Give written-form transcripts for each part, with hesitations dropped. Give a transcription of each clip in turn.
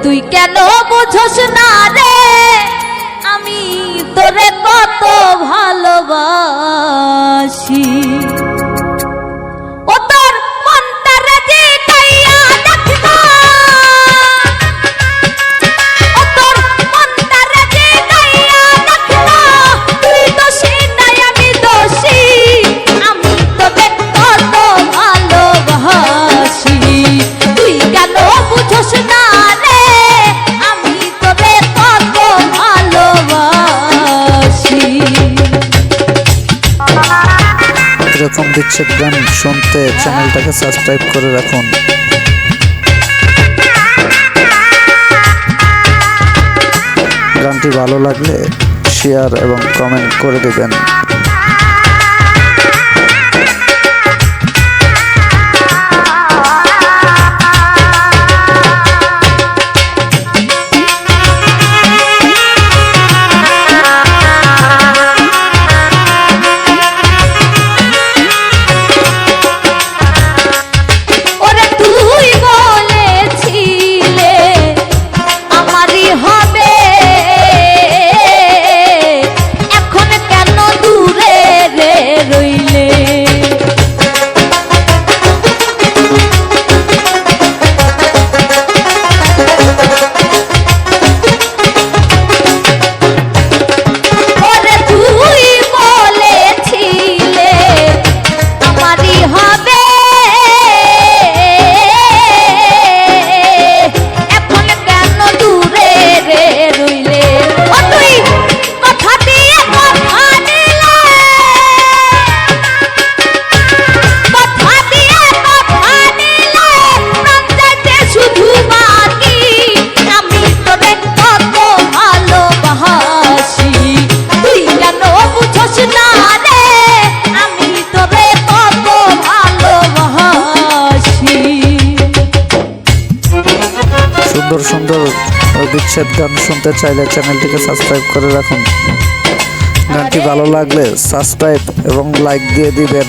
তুই কেন বুঝোস না রে আমি তোরে কত ভালোবাসি। ও তোর মনটা রে জিগাইয়া দেখবা, ও তোর মনটা রে জিগাইয়া দেখবা, তুই দোষী নাই আমি দোষী, আমি তোরে কত ভালোবাসি। তুই কেন বুঝোস না রে আমি তোরে কত ভালোবাসি। এরকম বিচ্ছেদ গান শুনতে চ্যানেলটাকে সাবস্ক্রাইব করে রাখুন। গানটি ভালো লাগলে শেয়ার এবং কমেন্ট করে দেবেন। সুন্দর সুন্দর বিচ্ছেদ গান শুনতে চাইলে চ্যানেলটিকে সাবস্ক্রাইব করে রাখুন। গানটি ভালো লাগলে সাবস্ক্রাইব এবং লাইক দিয়ে দিবেন।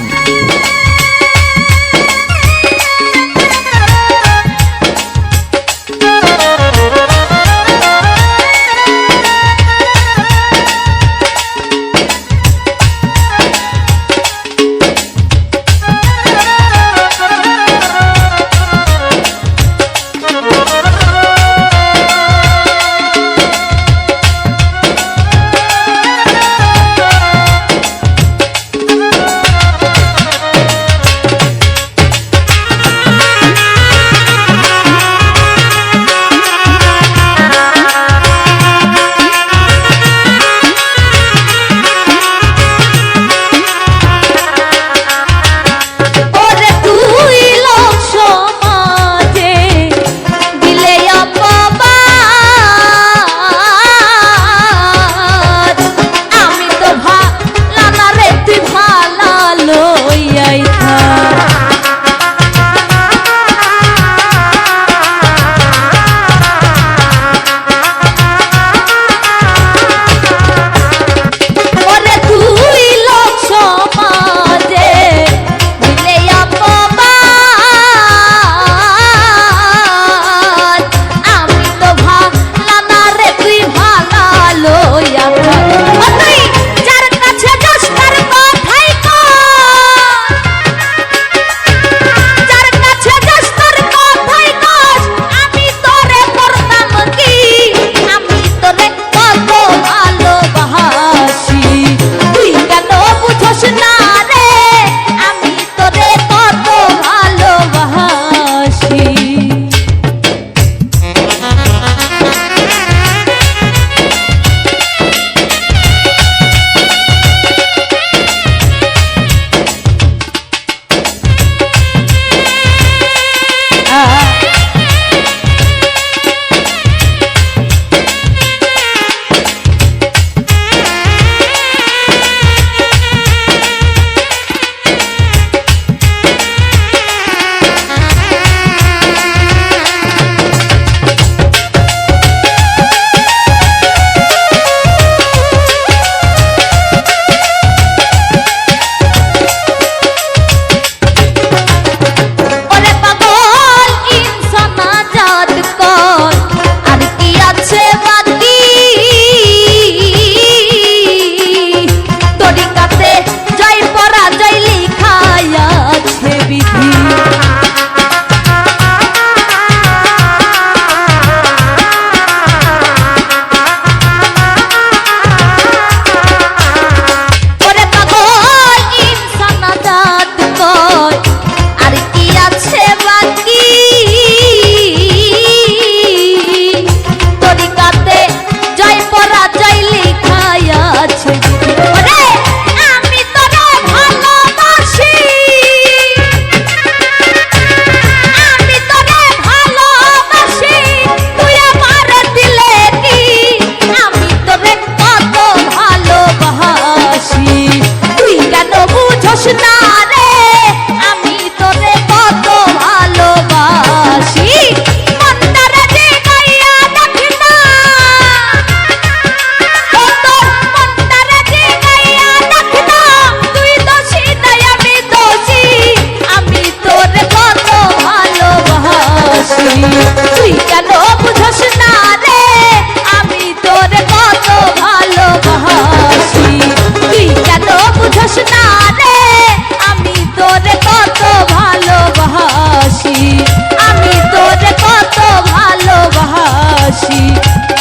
ভালোবাসি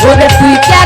ওরে তুই কেন